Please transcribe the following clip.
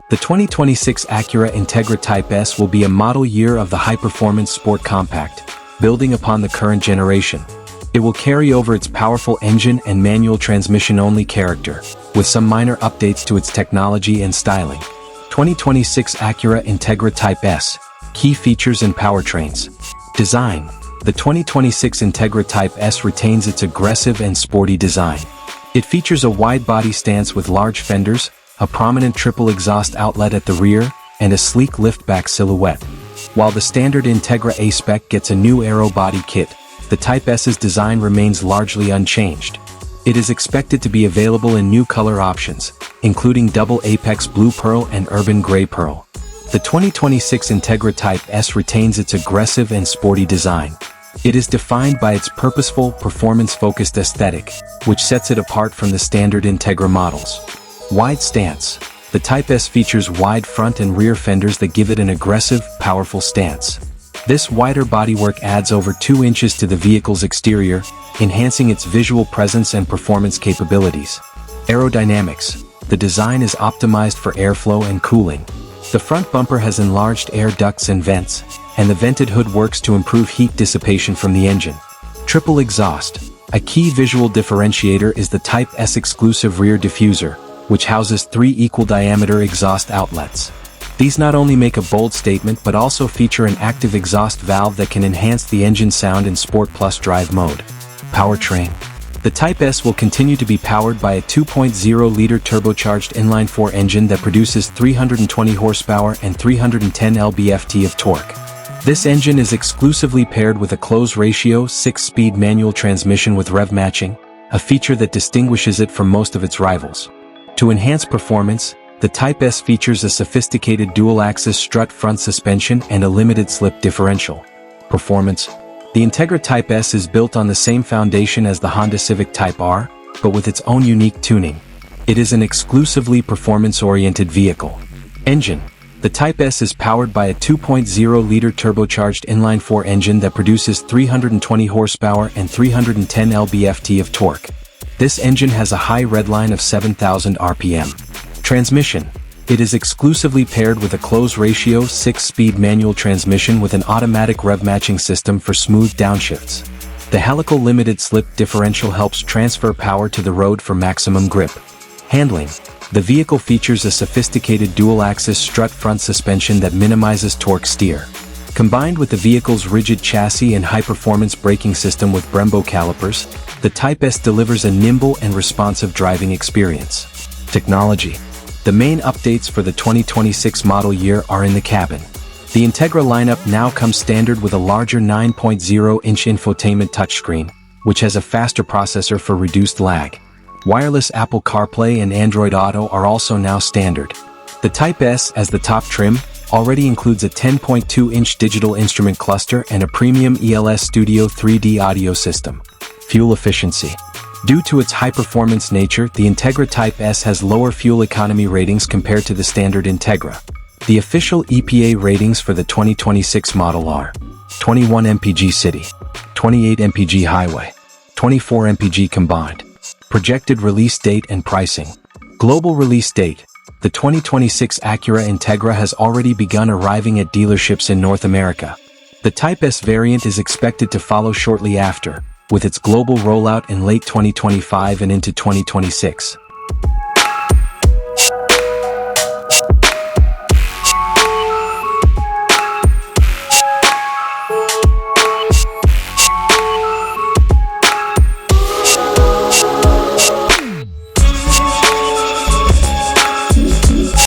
The 2026 Acura Integra Type S will be a model year of the high-performance sport compact, building upon the current generation. It will carry over its powerful engine and manual transmission-only character, with some minor updates to its technology and styling. 2026 Acura Integra Type S. Key features and powertrains. Design. The 2026 Integra Type S retains its aggressive and sporty design. It features a wide body stance with large fenders, a prominent triple exhaust outlet at the rear, and a sleek liftback silhouette. While the standard Integra A-Spec gets a new aero body kit, the Type S's design remains largely unchanged. It is expected to be available in new color options, including double apex blue pearl and urban gray pearl. The 2026 Integra Type S retains its aggressive and sporty design. It is defined by its purposeful, performance-focused aesthetic, which sets it apart from the standard Integra models. Wide stance. The Type S features wide front and rear fenders that give it an aggressive, powerful stance. This wider bodywork adds over 2 inches to the vehicle's exterior, enhancing its visual presence and performance capabilities. Aerodynamics. The design is optimized for airflow and cooling. The front bumper has enlarged air ducts and vents, and the vented hood works to improve heat dissipation from the engine. Triple exhaust. A key visual differentiator is the Type S exclusive rear diffuser, which houses 3 equal-diameter exhaust outlets. These not only make a bold statement but also feature an active exhaust valve that can enhance the engine sound in Sport Plus drive mode. Powertrain. The Type S will continue to be powered by a 2.0-liter turbocharged inline-4 engine that produces 320 horsepower and 310 lb-ft of torque. This engine is exclusively paired with a close-ratio 6-speed manual transmission with rev matching, a feature that distinguishes it from most of its rivals. To enhance performance, the Type S features a sophisticated dual-axis strut front suspension and a limited-slip differential. Performance. The Integra Type S is built on the same foundation as the Honda Civic Type R, but with its own unique tuning. It is an exclusively performance-oriented vehicle. Engine. The Type S is powered by a 2.0-liter turbocharged inline-4 engine that produces 320 horsepower and 310 lb-ft of torque. This engine has a high redline of 7,000 RPM. Transmission. It is exclusively paired with a close-ratio 6-speed manual transmission with an automatic rev-matching system for smooth downshifts. The helical limited-slip differential helps transfer power to the road for maximum grip. Handling. The vehicle features a sophisticated dual-axis strut front suspension that minimizes torque steer. Combined with the vehicle's rigid chassis and high-performance braking system with Brembo calipers, the Type S delivers a nimble and responsive driving experience. Technology. The main updates for the 2026 model year are in the cabin. The Integra lineup now comes standard with a larger 9.0-inch infotainment touchscreen, which has a faster processor for reduced lag. Wireless Apple CarPlay and Android Auto are also now standard. The Type S, as the top trim, already includes a 10.2-inch digital instrument cluster and a premium ELS Studio 3D audio system. Fuel efficiency. Due to its high-performance nature, the Integra Type S has lower fuel economy ratings compared to the standard Integra. The official EPA ratings for the 2026 model are 21 mpg city, 28 mpg highway, 24 mpg combined. Projected release date and pricing. Global release date. The 2026 Acura Integra has already begun arriving at dealerships in North America. The Type S variant is expected to follow shortly after, with its global rollout in late 2025 and into 2026.